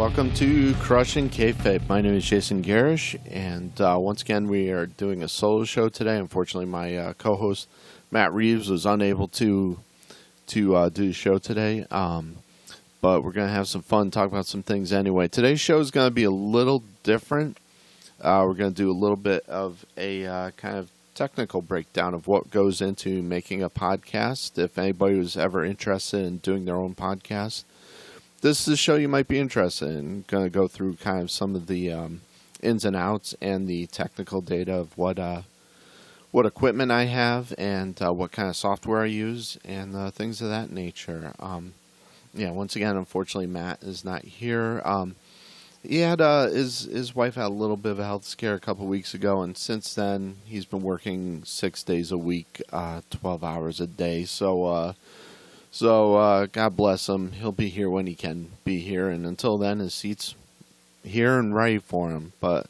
welcome to Crushing Kayfabe. My name is Jason Garish, and once again we are doing a solo show today. Unfortunately, my co-host Matt Reeves was unable to do the show today, but we're going to have some fun, talk about some things anyway. Today's show is going to be a little different. We're going to do a little bit of a kind of technical breakdown of what goes into making a podcast. If anybody was ever interested in doing their own podcast, this is a show you might be interested in. I'm going to go through kind of some of the ins and outs and the technical data of what equipment I have and what kind of software I use and things of that nature. Once again, unfortunately, Matt is not here. He had his wife had a little bit of a health scare a couple weeks ago, and since then he's been working 6 days a week, 12 hours a day. So God bless him. He'll be here when he can be here, and until then, his seat's here and ready for him. But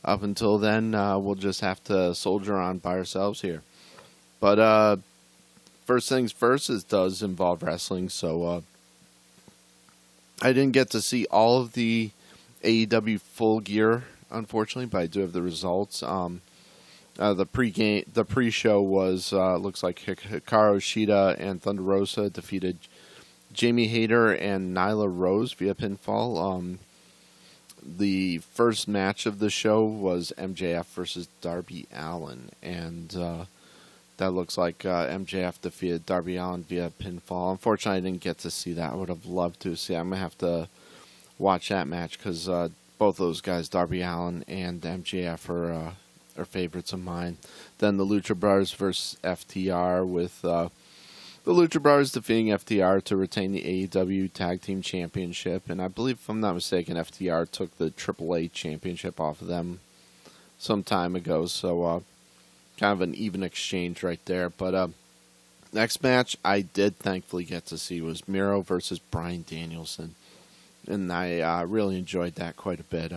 up until then, we'll just have to soldier on by ourselves here. But first things first, it does involve wrestling. So I didn't get to see all of the AEW Full Gear, unfortunately, but I do have the results. The pre-show was looks like Hikaru Shida and Thunder Rosa defeated Jamie Hayter and Nyla Rose via pinfall. The first match of the show was MJF versus Darby Allin, and that looks like MJF defeated Darby Allin via pinfall. Unfortunately, I didn't get to see that. I would have loved to see. I'm gonna have to watch that match because both those guys, Darby Allin and MJF, are favorites of mine. Then the Lucha Brothers versus FTR, with the Lucha Brothers defeating FTR to retain the AEW Tag Team Championship. And I believe, if I'm not mistaken, FTR took the AAA Championship off of them some time ago. So kind of an even exchange right there. But next match I did thankfully get to see was Miro versus Bryan Danielson. And I really enjoyed that quite a bit,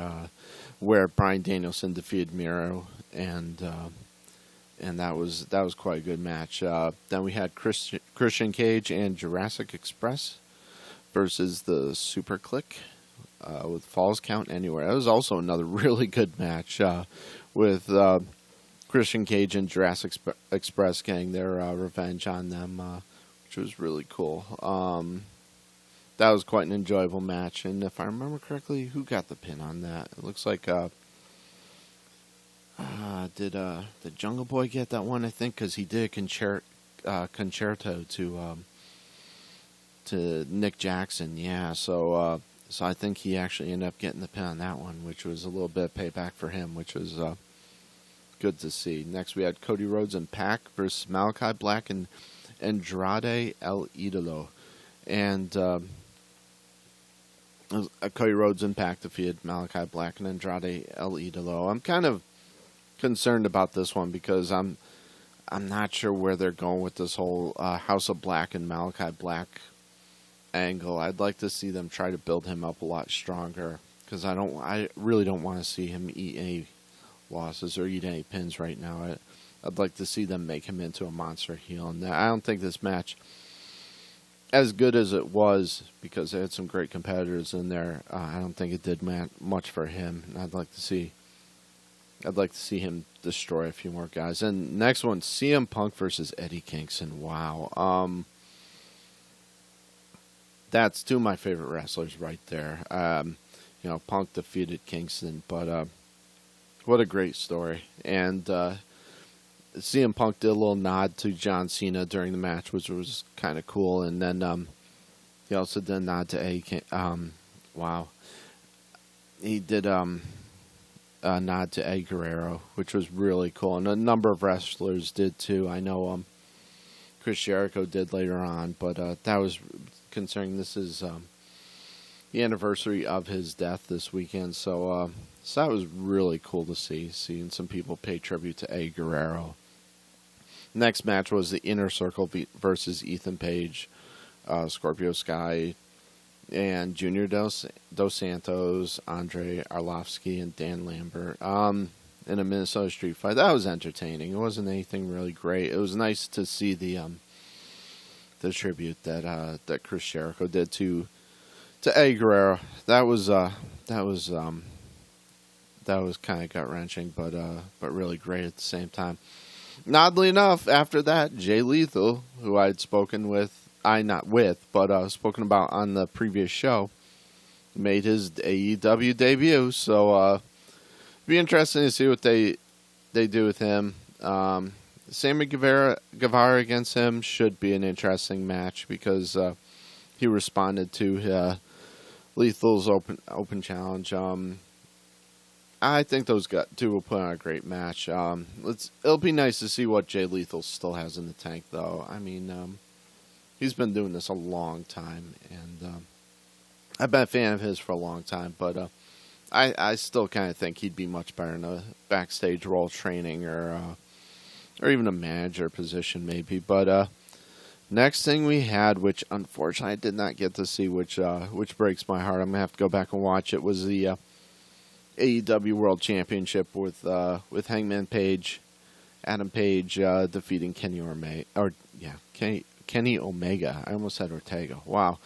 where Bryan Danielson defeated Miro, and that was quite a good match. Then we had Christian Cage and Jurassic Express versus the Super Click with Falls Count Anywhere. That was also another really good match with Christian Cage and Jurassic Express getting their revenge on them, which was really cool. That was quite an enjoyable match, and if I remember correctly, who got the pin on that? It looks like, did the Jungle Boy get that one? I think because he did a concerto to Nick Jackson. Yeah, so I think he actually ended up getting the pin on that one, which was a little bit of payback for him, which was good to see. Next, we had Cody Rhodes and Pac versus Malachi Black and Andrade El Idolo, and Cody Rhodes Impact defeated Malachi Black and Andrade El Idolo. I'm kind of concerned about this one because I'm not sure where they're going with this whole House of Black and Malachi Black angle. I'd like to see them try to build him up a lot stronger because I really don't want to see him eat any losses or eat any pins right now. I'd like to see them make him into a monster heel, and I don't think this match, as good as it was, because they had some great competitors in there, I don't think it did much for him. And I'd like to see him destroy a few more guys. And next one, CM Punk versus Eddie Kingston. Wow, that's two of my favorite wrestlers right there. Punk defeated Kingston, but what a great story. And CM Punk did a little nod to John Cena during the match, which was kind of cool. And then he also did a nod to Eddie. He did a nod to Eddie Guerrero, which was really cool. And a number of wrestlers did too. I know Chris Jericho did later on, but that was, considering this is the anniversary of his death this weekend. So that was really cool to seeing some people pay tribute to Eddie Guerrero. Next match was the Inner Circle versus Ethan Page, Scorpio Sky, and Junior Dos Santos, Andre Arlovsky, and Dan Lambert in a Minnesota Street Fight. That was entertaining. It wasn't anything really great. It was nice to see the tribute that Chris Jericho did to to Eddie Guerrero. That was kind of gut wrenching, but really great at the same time. And oddly enough, after that, Jay Lethal, who I'd spoken with, spoken about on the previous show, made his AEW debut. So it'd be interesting to see what they do with him. Sammy Guevara against him should be an interesting match because he responded to Lethal's open challenge. I think those two will put on a great match. It'll be nice to see what Jay Lethal still has in the tank, though. I mean, he's been doing this a long time, and I've been a fan of his for a long time. But I still kind of think he'd be much better in a backstage role, training or even a manager position, maybe. But next thing we had, which unfortunately I did not get to see, which breaks my heart. I'm gonna have to go back and watch it. Was the AEW World Championship with Hangman Page, Adam Page defeating Kenny Omega. I almost said Ortega. Wow.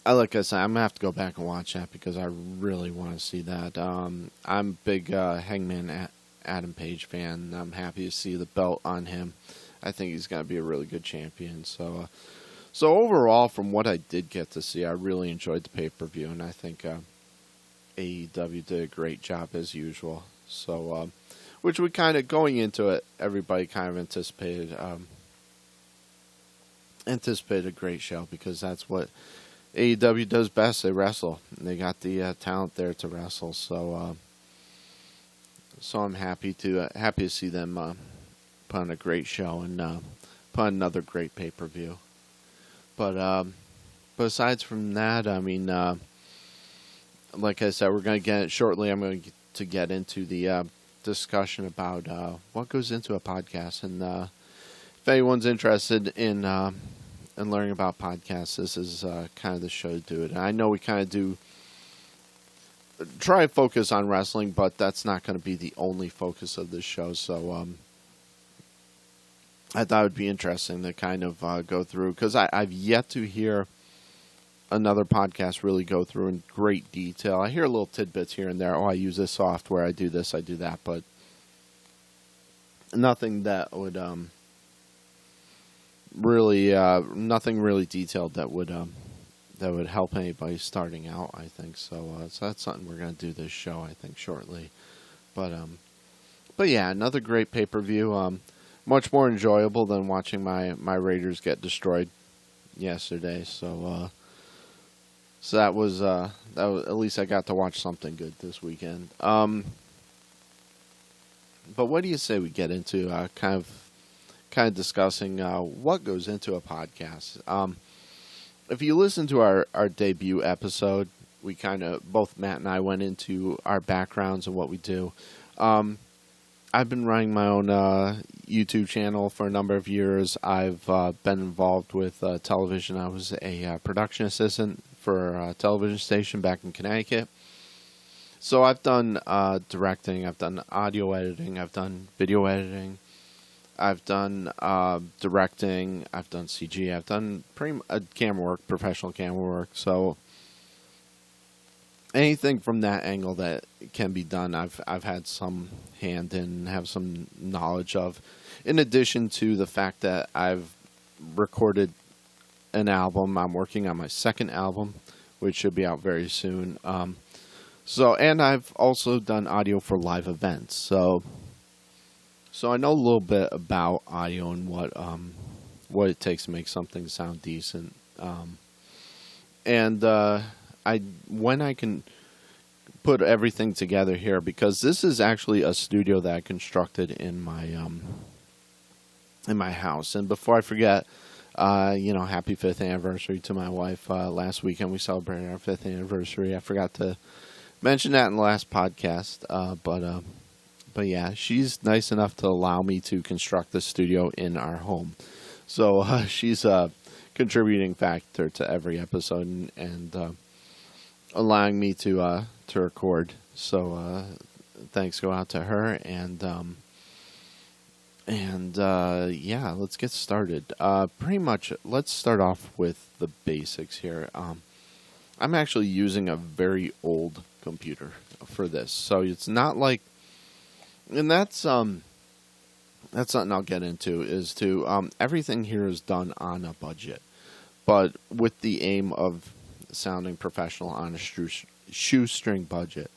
Like I said, I'm gonna have to go back and watch that because I really want to see that. I'm a big Hangman Adam Page fan. I'm happy to see the belt on him. I think he's gonna be a really good champion. So overall, from what I did get to see, I really enjoyed the pay-per-view, and I think AEW did a great job as usual. So, which we kind of, going into it, everybody kind of anticipated a great show because that's what AEW does best. They wrestle, and they got the talent there to wrestle. So I'm happy to see them put on a great show and put on another great pay-per-view. But aside from that, I mean, like I said, we're going to get shortly. I'm going to get into the discussion about what goes into a podcast, and if anyone's interested in learning about podcasts, this is kind of the show to do it. And I know we kind of do try and focus on wrestling, but that's not going to be the only focus of this show. So I thought it would be interesting to kind of go through, because I've yet to hear another podcast really go through in great detail. I hear little tidbits here and there. Oh, I use this software, I do this, I do that, but nothing that would nothing really detailed that would help anybody starting out, I think. So that's something we're going to do this show, I think, shortly. But yeah, another great pay-per-view. Much more enjoyable than watching my Raiders get destroyed yesterday. So that was at least I got to watch something good this weekend. But what do you say we get into kind of discussing what goes into a podcast? If you listen to our debut episode, we kind of, both Matt and I, went into our backgrounds and what we do. I've been running my own YouTube channel for a number of years. I've been involved with television. I was a production assistant for a television station back in Connecticut. So I've done directing, I've done audio editing, I've done video editing, I've done directing, I've done CG, I've done camera work, professional camera work. So anything from that angle that can be done, I've had some hand in, have some knowledge of. In addition to the fact that I've recorded an album, I'm working on my second album, which should be out very soon. And I've also done audio for live events. So I know a little bit about audio and what it takes to make something sound decent. When I can put everything together here, because this is actually a studio that I constructed in my house. And before I forget, happy 5th anniversary to my wife. Last weekend we celebrated our 5th anniversary. I forgot to mention that in the last podcast. But yeah, she's nice enough to allow me to construct the studio in our home. So she's a contributing factor to every episode and allowing me to record. So thanks go out to her. And And yeah, let's get started. Pretty much, let's start off with the basics here. I'm actually using a very old computer for this, so it's not like, and that's something I'll get into. Is to everything here is done on a budget, but with the aim of sounding professional on a shoestring budget.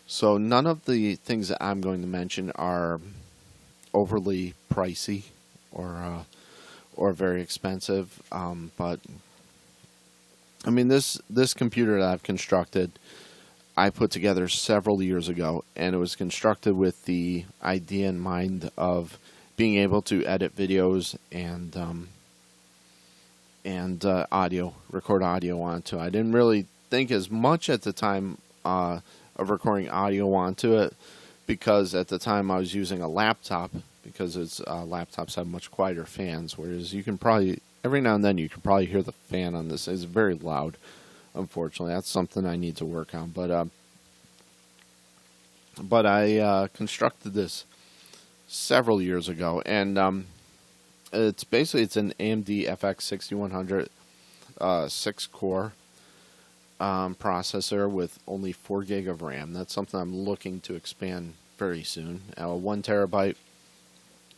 So none of the things that I'm going to mention are overly pricey or very expensive. But I mean, this computer that I've constructed, I put together several years ago, and it was constructed with the idea in mind of being able to edit videos and audio, record audio onto. I didn't really think as much at the time of recording audio onto it, because at the time I was using a laptop, because laptops have much quieter fans, whereas you can probably, every now and then you can probably hear the fan on this. It's very loud, unfortunately. That's something I need to work on. But I constructed this several years ago, and it's an AMD FX 6100 6-core processor with only 4 gig of RAM. That's something I'm looking to expand very soon. A 1 terabyte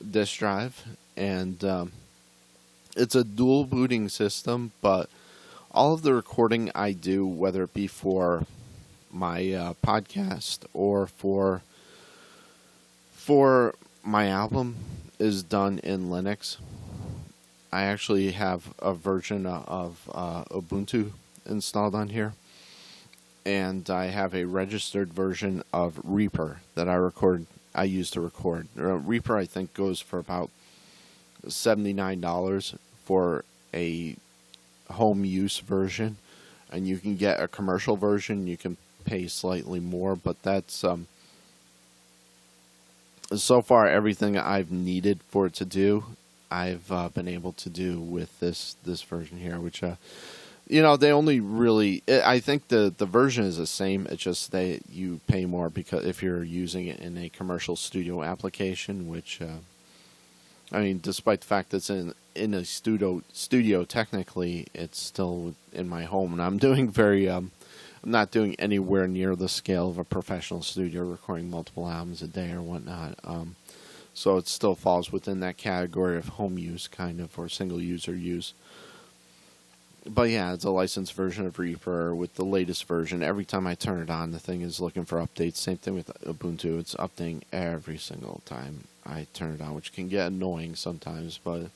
disk drive, and it's a dual booting system, but all of the recording I do, whether it be for my podcast or for my album, is done in Linux. I actually have a version of Ubuntu installed on here, and I have a registered version of Reaper that I use to record. Reaper, I think, goes for about $79 for a home use version, and you can get a commercial version. You can pay slightly more, but that's so far everything I've needed for it to do, I've been able to do with this version here, which they only really, I think the version is the same. It's just you pay more because if you're using it in a commercial studio application, which I mean, despite the fact that it's in a studio, technically it's still in my home, and I'm doing I'm not doing anywhere near the scale of a professional studio, recording multiple albums a day or whatnot. So it still falls within that category of home use, kind of, or single user use. But yeah, it's a licensed version of Reaper with the latest version. Every time I turn it on, the thing is looking for updates. Same thing with Ubuntu. It's updating every single time I turn it on, which can get annoying sometimes. But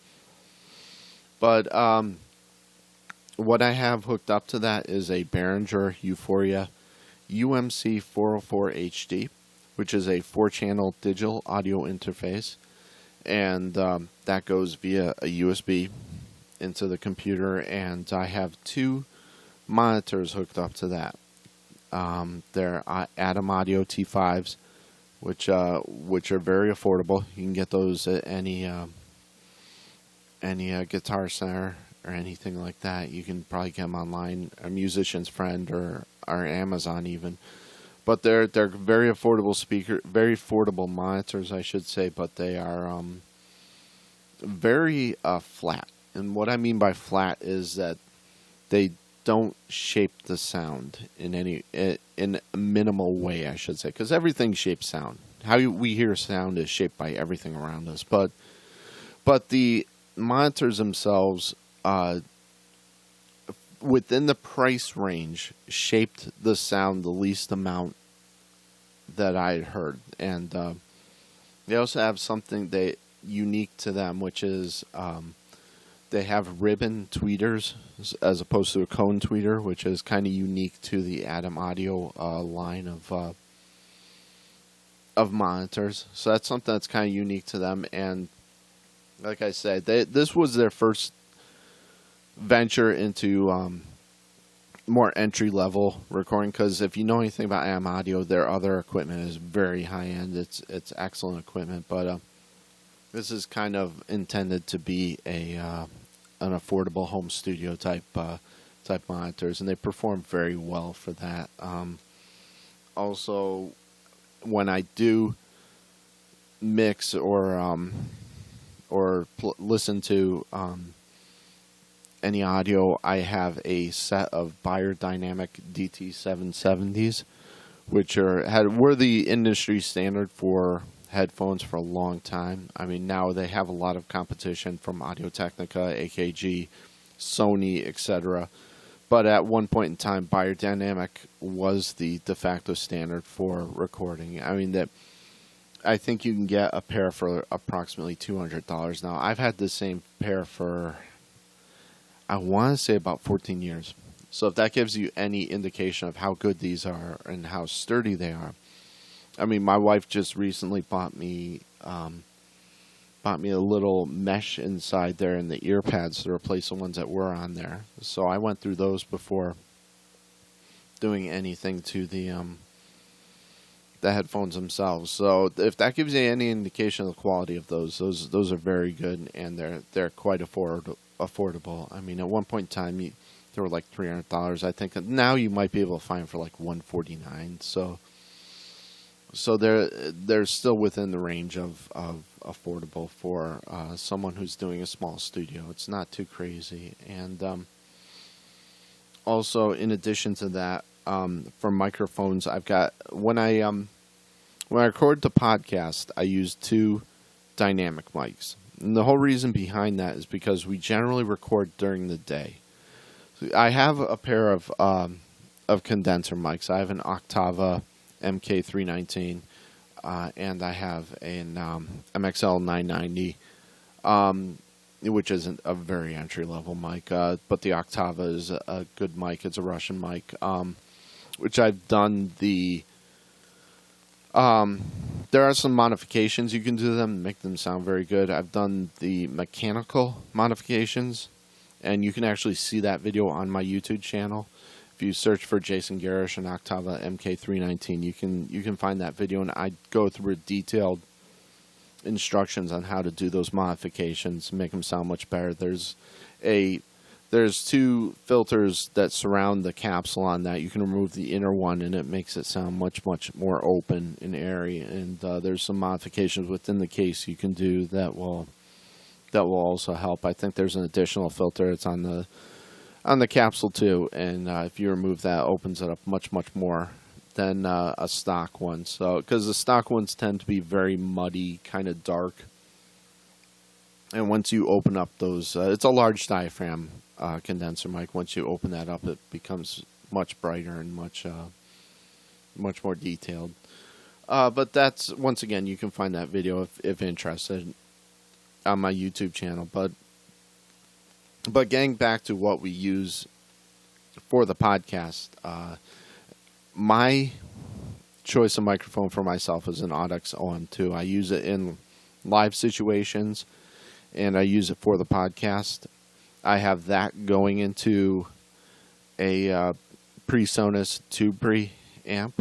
what I have hooked up to that is a Behringer Euphoria UMC 404 HD, which is a 4-channel digital audio interface, and that goes via a USB into the computer, and I have 2 monitors hooked up to that. They're Atom Audio T5s, which are very affordable. You can get those at any Guitar Center or anything like that. You can probably get them online, a Musician's Friend or Amazon even. But they're very affordable monitors, I should say. But they are very flat. And what I mean by flat is that they don't shape the sound in a minimal way, I should say, because everything shapes sound. How we hear sound is shaped by everything around us. But the monitors themselves, within the price range, shaped the sound the least amount that I had heard. And they also have something unique to them, which is they have ribbon tweeters as opposed to a cone tweeter, which is kind of unique to the Atom Audio line of monitors. So that's something that's kind of unique to them. And like I said, this was their first venture into more entry-level recording, because if you know anything about Atom Audio, their other equipment is very high-end. It's excellent equipment, but this is kind of intended to be an affordable home studio type monitors, and they perform very well for that. Also, when I do mix or or listen to any audio, I have a set of Beyerdynamic DT770s, which were the industry standard for headphones for a long time. I mean, now they have a lot of competition from Audio-Technica, AKG, Sony, etc. But at one point in time, Beyerdynamic was the de facto standard for recording. I mean, I think you can get a pair for approximately $200 now. I've had the same pair for, I want to say, about 14 years. So if that gives you any indication of how good these are and how sturdy they are. I mean, my wife just recently bought me a little mesh inside there in the ear pads to replace the ones that were on there. So I went through those before doing anything to the headphones themselves. So if that gives you any indication of the quality of those are very good, and they're quite affordable. I mean, at one point in time, they were like $300. I think now you might be able to find them for like $149. So they're still within the range of affordable for someone who's doing a small studio. It's not too crazy. And also, in addition to that, for microphones, I've got when I record the podcast, I use 2 dynamic mics. And the whole reason behind that is because we generally record during the day. So I have a pair of condenser mics. I have an Octava MK319, and I have an MXL 990, which isn't a very entry-level mic, but the Octava is a good mic. It's a Russian mic, which I've done there are some modifications you can do to them to make them sound very good. I've done the mechanical modifications, and you can actually see that video on my YouTube channel. If you search for Jason Garish and Octava MK319, you can find that video, and I go through detailed instructions on how to do those modifications, make them sound much better. There's 2 filters that surround the capsule on that. You can remove the inner one, and it makes it sound much more open and airy. And there's some modifications within the case you can do that will also help. I think there's an additional filter. It's on the capsule too, and if you remove that, it opens it up much more than a stock one. So, because the stock ones tend to be very muddy, kind of dark, and once you open up those, it's a large diaphragm condenser mic. Once you open that up, it becomes much brighter and much more detailed. But that's, once again, you can find that video if interested on my YouTube channel. But getting back to what we use for the podcast, my choice of microphone for myself is an Audix OM2. I use it in live situations, and I use it for the podcast. I have that going into a PreSonus tube preamp,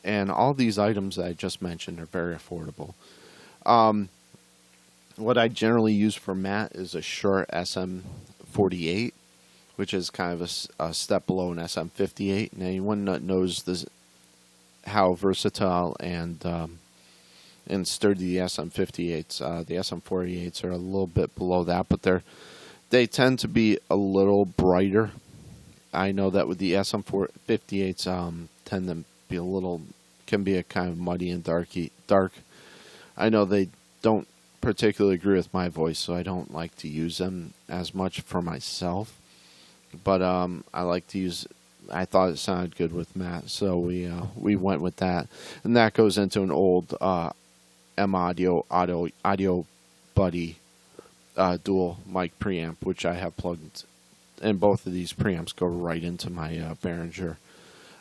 and all these items that I just mentioned are very affordable. What I generally use for Matt is a Shure SM48, which is kind of a step below an SM58. And anyone that knows how versatile and sturdy the SM58s, the SM48s are a little bit below that, but they tend to be a little brighter. I know that with the SM58s, tend to be can be a kind of muddy and dark. I know they don't particularly agree with my voice, so I don't like to use them as much for myself. But I like to use. I thought it sounded good with Matt, so we went with that, and that goes into an old M Audio Buddy dual mic preamp, which I have plugged, and both of these preamps go right into my Behringer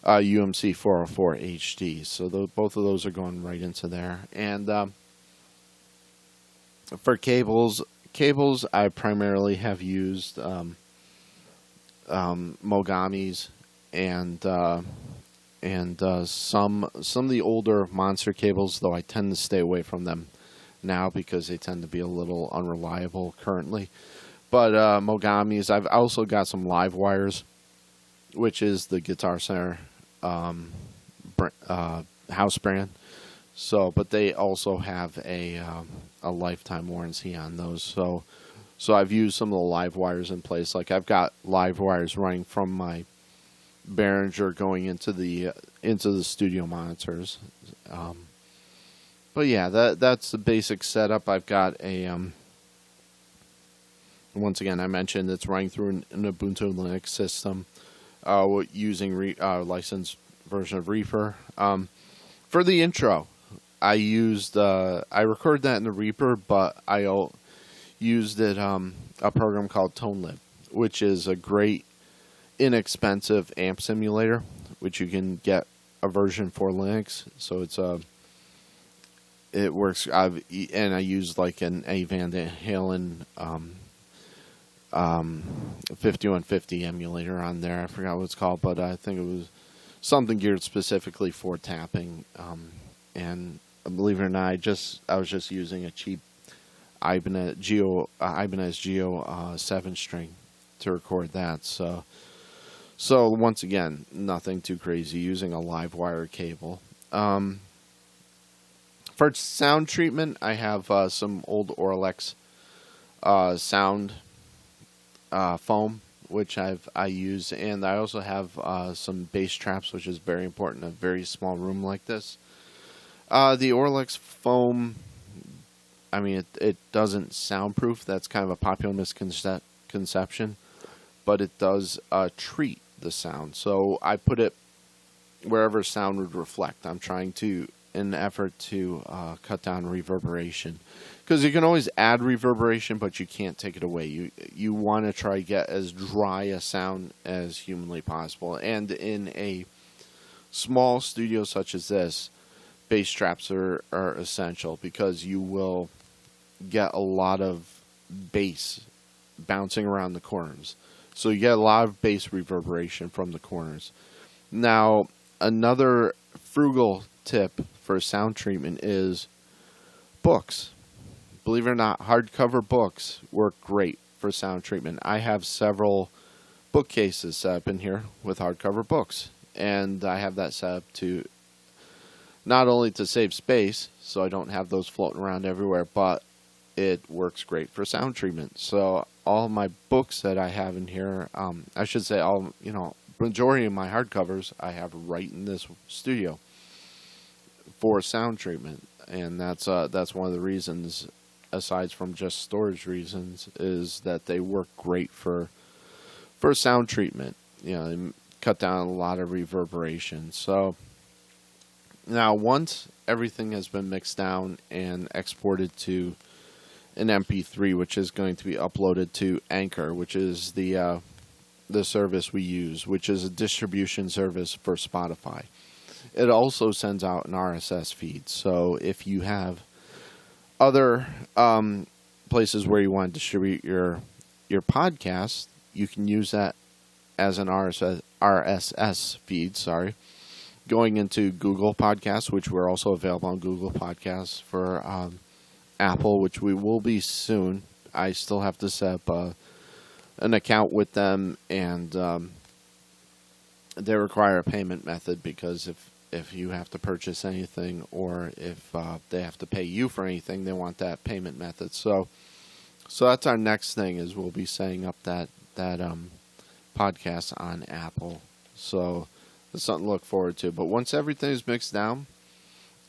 UMC 404 HD. So both of those are going right into there. And for cables, I primarily have used Mogamis and some of the older Monster cables, though I tend to stay away from them now because they tend to be a little unreliable currently. But Mogamis, I've also got some Live Wires, which is the Guitar Center house brand. So, but they also have a lifetime warranty on those. So I've used some of the live wires in place. Like I've got live wires running from my Behringer going into the studio monitors. But yeah, that's the basic setup. I've got a once again, I mentioned it's running through an Ubuntu Linux system, using licensed version of Reaper. For the intro, I recorded that in the Reaper, but I used it a program called ToneLib, which is a great inexpensive amp simulator, which you can get a version for Linux. So it works. I used like a Van Halen 5150 emulator on there. I forgot what it's called, but I think it was something geared specifically for tapping. And believe it or not, I was just using a cheap Ibanez Geo 7-string to record that. So once again, nothing too crazy, using a live wire cable. For sound treatment, I have some old Orlex sound foam, which I use, and I also have some bass traps, which is very important in a very small room like this. The Orlex foam, I mean, it doesn't soundproof. That's kind of a popular misconception, but it does treat the sound. So I put it wherever sound would reflect. I'm trying to, in an effort to cut down reverberation, because you can always add reverberation, but you can't take it away. You want to try to get as dry a sound as humanly possible. And in a small studio such as this, bass traps are essential, because you will get a lot of bass bouncing around the corners. So you get a lot of bass reverberation from the corners. Now, another frugal tip for sound treatment is books. Believe it or not, hardcover books work great for sound treatment. I have several bookcases set up in here with hardcover books, and I have that set up to not only to save space, so I don't have those floating around everywhere, but it works great for sound treatment. So all my books that I have in here, I should say majority of my hardcovers I have right in this studio for sound treatment, and that's one of the reasons, aside from just storage reasons, is that they work great for sound treatment. They cut down a lot of reverberation. So now, once everything has been mixed down and exported to an MP3, which is going to be uploaded to Anchor, which is the service we use, which is a distribution service for Spotify. It also sends out an RSS feed. So if you have other places where you want to distribute your podcast, you can use that as an RSS feed. Going into Google Podcasts, which we're also available on Google Podcasts, for Apple, which we will be soon. I still have to set up an account with them, and they require a payment method, because if you have to purchase anything, or if they have to pay you for anything, they want that payment method. So that's our next thing, is we'll be setting up that podcast on Apple. So that's something to look forward to. But once everything is mixed down,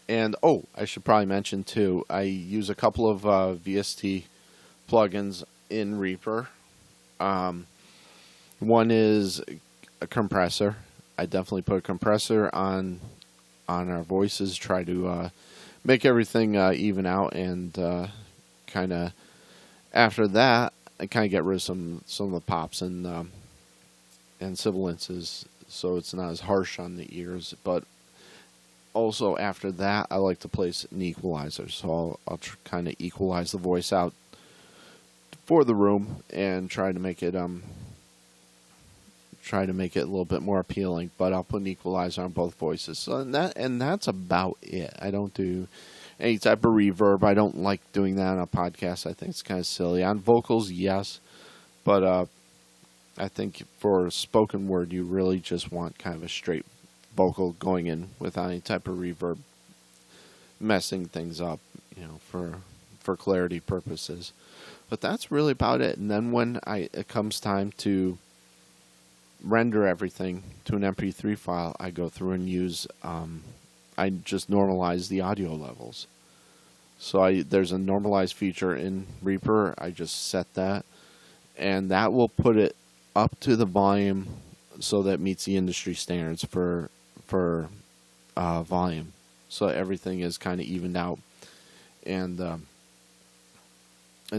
and I should probably mention too, I use a couple of VST plugins in Reaper. One is a compressor. I definitely put a compressor on our voices, try to make everything even out, and kind of after that, I kind of get rid of some of the pops and sibilances, so it's not as harsh on the ears. But also after that, I like to place an equalizer, so I'll kind of equalize the voice out for the room and try to make it a little bit more appealing. But I'll put an equalizer on both voices. So that's about it. I don't do any type of reverb. I don't like doing that on a podcast. I think it's kind of silly. On vocals, yes, but I think for spoken word, you really just want kind of a straight vocal going in without any type of reverb messing things up, for clarity purposes. But that's really about it. And then when it comes time to render everything to an MP3 file, I go through and use, I just normalize the audio levels. So there's a normalize feature in Reaper. I just set that, and that will put it up to the volume so that meets the industry standards for volume. So everything is kind of evened out and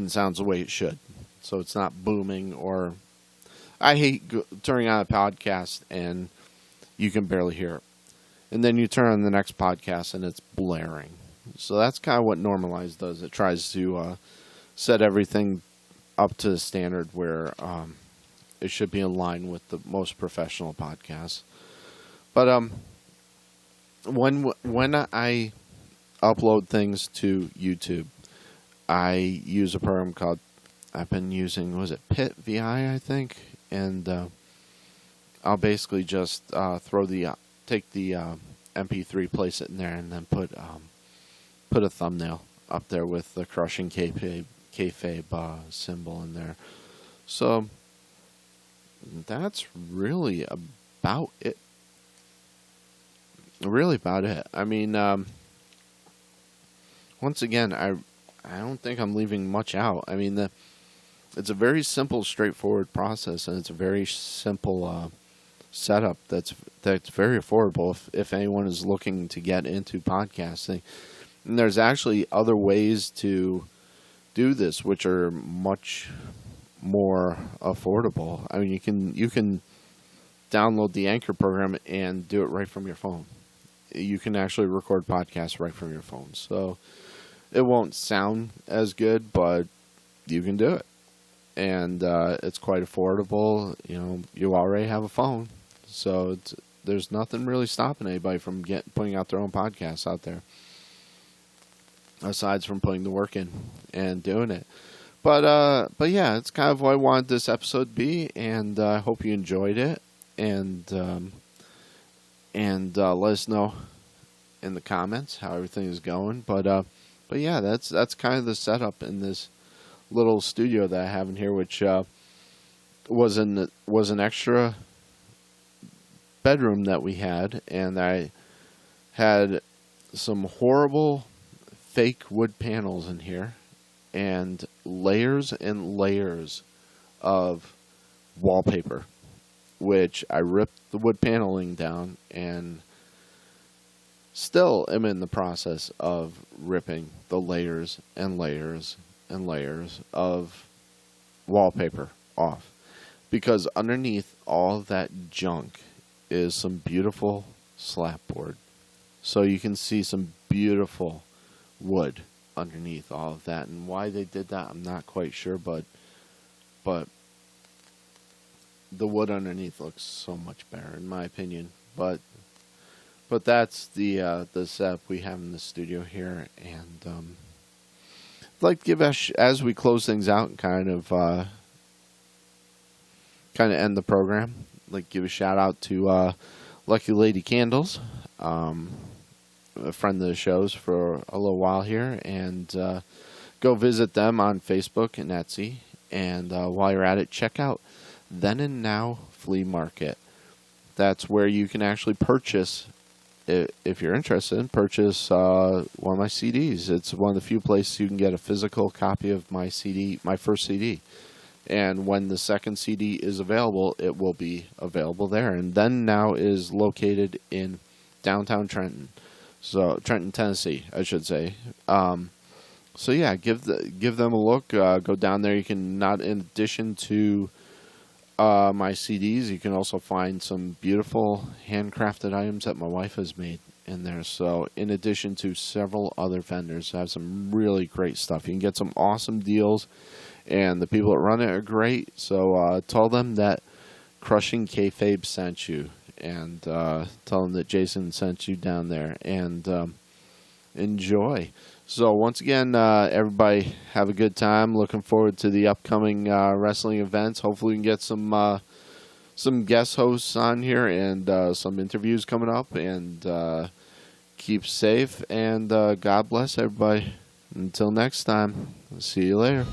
sounds the way it should. So it's not booming, or I hate turning on a podcast and you can barely hear it. And then you turn on the next podcast and it's blaring. So that's kind of what Normalize does. It tries to set everything up to the standard where it should be in line with the most professional podcasts. But when I upload things to YouTube, I use a program called, I've been using, was it Pit VI, I think? And I'll basically just take the MP3, place it in there, and then put a thumbnail up there with the Crushing Kayfabe symbol in there. So that's really about it. I mean, once again, I don't think I'm leaving much out. I mean, it's a very simple, straightforward process, and it's a very simple setup that's very affordable if anyone is looking to get into podcasting. And there's actually other ways to do this which are much more affordable. I mean, you can download the Anchor program and do it right from your phone. You can actually record podcasts right from your phone. So it won't sound as good, but you can do it. And it's quite affordable. You already have a phone. So there's nothing really stopping anybody from putting out their own podcasts out there, aside from putting the work in and doing it. But yeah, it's kind of what I wanted this episode to be, and I hope you enjoyed it. And let us know in the comments how everything is going. But yeah, that's kind of the setup in this little studio that I have in here, which was an extra bedroom that we had, and I had some horrible fake wood panels in here and layers of wallpaper, which I ripped the wood paneling down and still am in the process of ripping the layers and layers and layers of wallpaper off, because underneath all that junk is some beautiful slapboard. So you can see some beautiful wood underneath all of that, and why they did that I'm not quite sure, but the wood underneath looks so much better in my opinion. But that's the setup we have in the studio here, and I'd like to give as we close things out and kind of end the program, I'd like to give a shout out to Lucky Lady Candles, a friend of the show's for a little while here, and go visit them on Facebook and Etsy. And while you're at it, check out Then and Now Flea Market. That's where you can actually purchase, if you're interested, purchase one of my CDs. It's one of the few places you can get a physical copy of my CD, my first CD. And when the second CD is available, it will be available there. And Then Now is located in downtown Trenton. So Trenton, Tennessee, I should say. So yeah, give them a look. Go down there. You can, not in addition to my CDs, you can also find some beautiful handcrafted items that my wife has made in there. So in addition to several other vendors, I have some really great stuff. You can get some awesome deals, and the people that run it are great. So tell them that Crushing Kayfabe sent you, and tell them that Jason sent you down there, and enjoy. So once again, everybody have a good time. Looking forward to the upcoming wrestling events. Hopefully we can get some guest hosts on here and some interviews coming up, and keep safe, and God bless everybody. Until next time, see you later.